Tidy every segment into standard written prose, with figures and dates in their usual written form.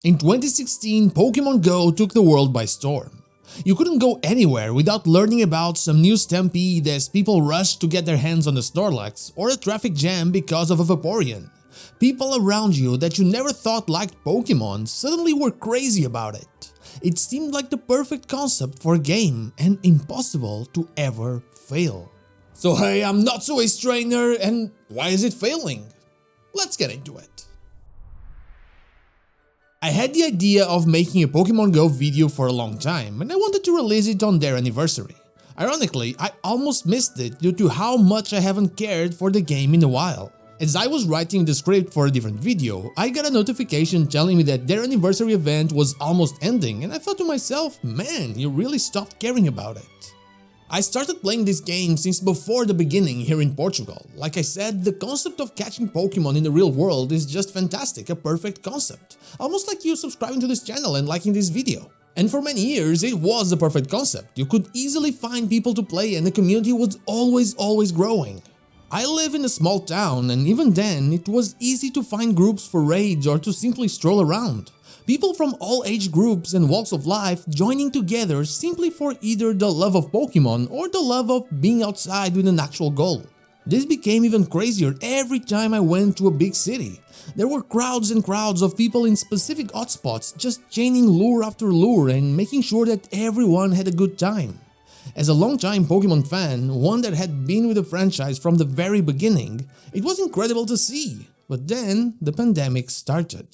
In 2016, Pokemon Go took the world by storm. You couldn't go anywhere without learning about some new stampede as people rushed to get their hands on the Snorlax, or a traffic jam because of a Vaporeon. People around you that you never thought liked Pokemon suddenly were crazy about it. It seemed like the perfect concept for a game and impossible to ever fail. So hey, I'm not so ace trainer, and why is it failing? Let's get into it. I had the idea of making a Pokemon Go video for a long time, and I wanted to release it on their anniversary. Ironically, I almost missed it due to how much I haven't cared for the game in a while. As I was writing the script for a different video, I got a notification telling me that their anniversary event was almost ending, and I thought to myself, man, you really stopped caring about it. I started playing this game since before the beginning here in Portugal. Like I said, the concept of catching Pokemon in the real world is just fantastic, a perfect concept. Almost like you subscribing to this channel and liking this video. And for many years, it was the perfect concept. You could easily find people to play and the community was always growing. I live in a small town, and even then, it was easy to find groups for raids or to simply stroll around. People from all age groups and walks of life joining together simply for either the love of Pokemon or the love of being outside with an actual goal. This became even crazier every time I went to a big city. There were crowds and crowds of people in specific hotspots just chaining lure after lure and making sure that everyone had a good time. As a long-time Pokemon fan, one that had been with the franchise from the very beginning, it was incredible to see. But then the pandemic started.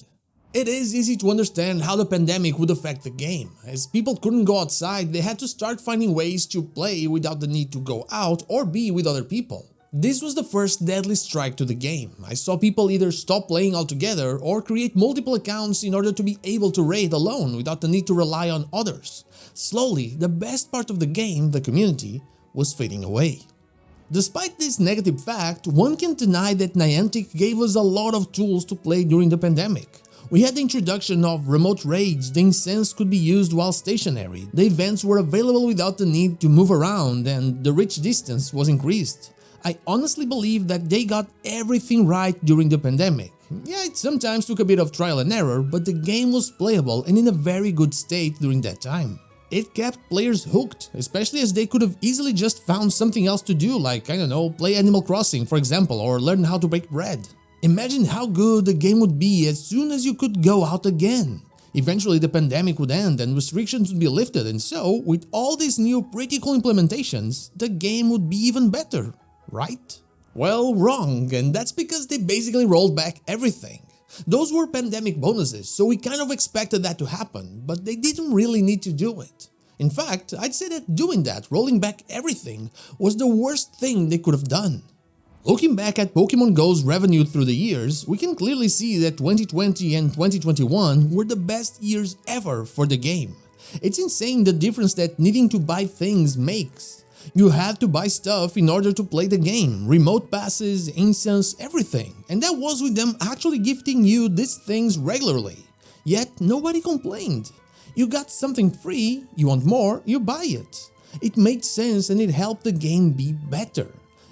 It is easy to understand how the pandemic would affect the game. As people couldn't go outside, they had to start finding ways to play without the need to go out or be with other people. This was the first deadly strike to the game. I saw people either stop playing altogether or create multiple accounts in order to be able to raid alone without the need to rely on others. Slowly, the best part of the game, the community, was fading away. Despite this negative fact, one can't deny that Niantic gave us a lot of tools to play during the pandemic. We had the introduction of remote raids, the incense could be used while stationary, the events were available without the need to move around, and the reach distance was increased. I honestly believe that they got everything right during the pandemic. Yeah, it sometimes took a bit of trial and error, but the game was playable and in a very good state during that time. It kept players hooked, especially as they could have easily just found something else to do, like, I don't know, play Animal Crossing for example, or learn how to bake bread. Imagine how good the game would be as soon as you could go out again. Eventually the pandemic would end and restrictions would be lifted, and so, with all these new pretty cool implementations, the game would be even better, right? Well, wrong, and that's because they basically rolled back everything. Those were pandemic bonuses, so we kind of expected that to happen, but they didn't really need to do it. In fact, I'd say that doing that, rolling back everything, was the worst thing they could have done. Looking back at Pokemon Go's revenue through the years, we can clearly see that 2020 and 2021 were the best years ever for the game. It's insane the difference that needing to buy things makes. You had to buy stuff in order to play the game, remote passes, incense, everything, and that was with them actually gifting you these things regularly. Yet nobody complained. You got something free, you want more, you buy it. It made sense and it helped the game be better.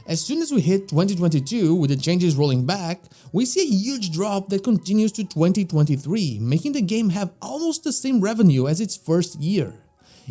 As soon as we hit 2022 with the changes rolling back, we see a huge drop that continues to 2023, making the game have almost the same revenue as its first year.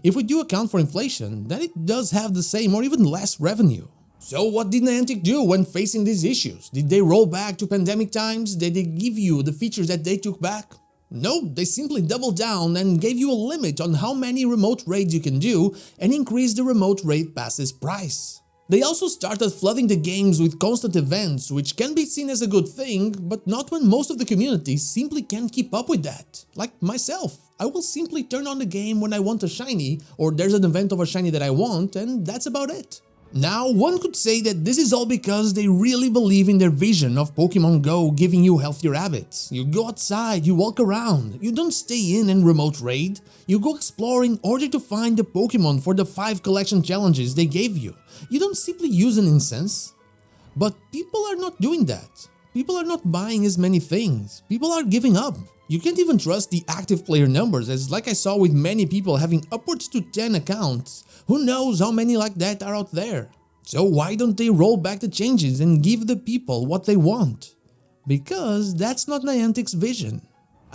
If we do account for inflation, then it does have the same or even less revenue. So what did Niantic do when facing these issues? Did they roll back to pandemic times? Did they give you the features that they took back? No, they simply doubled down and gave you a limit on how many remote raids you can do and increased the remote raid passes price. They also started flooding the games with constant events, which can be seen as a good thing, but not when most of the community simply can't keep up with that. Like myself, I will simply turn on the game when I want a shiny, or there's an event of a shiny that I want, and that's about it. Now, one could say that this is all because they really believe in their vision of Pokemon Go giving you healthier habits. You go outside, you walk around, you don't stay in and remote raid. You go explore in order to find the Pokemon for the 5 collection challenges they gave you. You don't simply use an incense. But people are not doing that. People are not buying as many things. People are giving up. You can't even trust the active player numbers, as like I saw with many people having upwards to 10 accounts. Who knows how many like that are out there? So why don't they roll back the changes and give the people what they want? Because that's not Niantic's vision.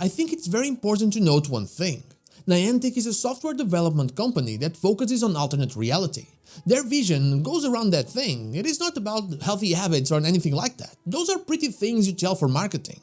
I think it's very important to note one thing. Niantic is a software development company that focuses on alternate reality. Their vision goes around that thing. It is not about healthy habits or anything like that. Those are pretty things you tell for marketing.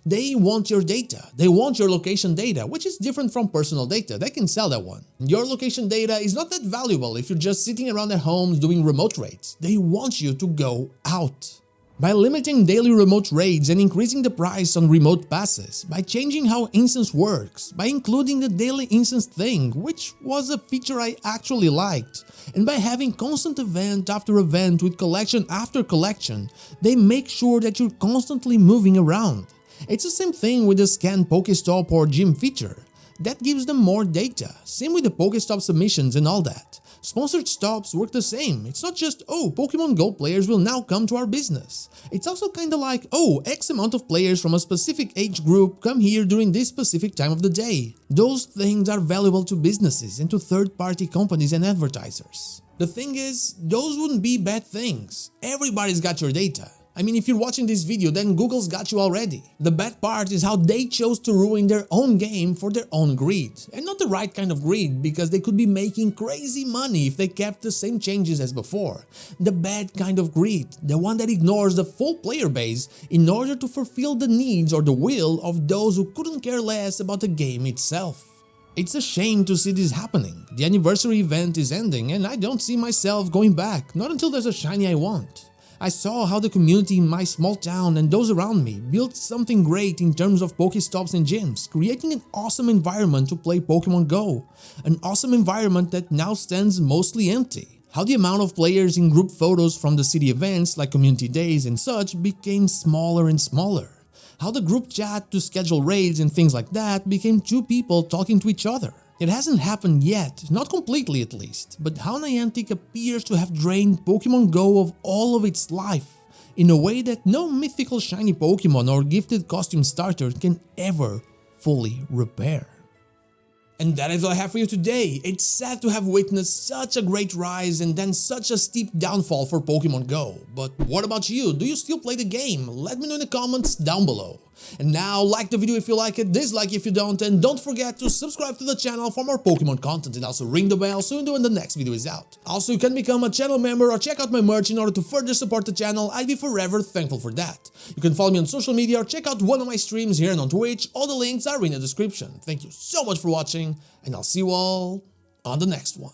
They want your data. They want your location data, which is different from personal data. They can sell that one. Your location data is not that valuable if you're just sitting around at home doing remote raids. They want you to go out. By limiting daily remote raids and increasing the price on remote passes, by changing how instance works, by including the daily instance thing, which was a feature I actually liked, and by having constant event after event with collection after collection, they make sure that you're constantly moving around. It's the same thing with the scan Pokestop or gym feature. That gives them more data. Same with the Pokestop submissions and all that. Sponsored stops work the same. It's not just, oh, Pokemon Go players will now come to our business. It's also kinda like, oh, X amount of players from a specific age group come here during this specific time of the day. Those things are valuable to businesses and to third-party companies and advertisers. The thing is, those wouldn't be bad things. Everybody's got your data. I mean, if you're watching this video, then Google's got you already. The bad part is how they chose to ruin their own game for their own greed. And not the right kind of greed, because they could be making crazy money if they kept the same changes as before. The bad kind of greed, the one that ignores the full player base in order to fulfill the needs or the will of those who couldn't care less about the game itself. It's a shame to see this happening. The anniversary event is ending and I don't see myself going back, not until there's a shiny I want. I saw how the community in my small town and those around me built something great in terms of Pokestops and gyms, creating an awesome environment to play Pokemon Go. An awesome environment that now stands mostly empty. How the amount of players in group photos from the city events like community days and such became smaller and smaller. How the group chat to schedule raids and things like that became two people talking to each other. It hasn't happened yet, not completely at least, but how Niantic appears to have drained Pokemon Go of all of its life, in a way that no mythical shiny Pokemon or gifted costume starter can ever fully repair. And that is all I have for you today. It's sad to have witnessed such a great rise and then such a steep downfall for Pokemon Go. But what about you? Do you still play the game? Let me know in the comments down below. And now, like the video if you like it, dislike if you don't, and don't forget to subscribe to the channel for more Pokemon content and also ring the bell so you know when the next video is out. Also, you can become a channel member or check out my merch in order to further support the channel. I'd be forever thankful for that. You can follow me on social media or check out one of my streams here and on Twitch. All the links are in the description. Thank you so much for watching, and I'll see you all on the next one.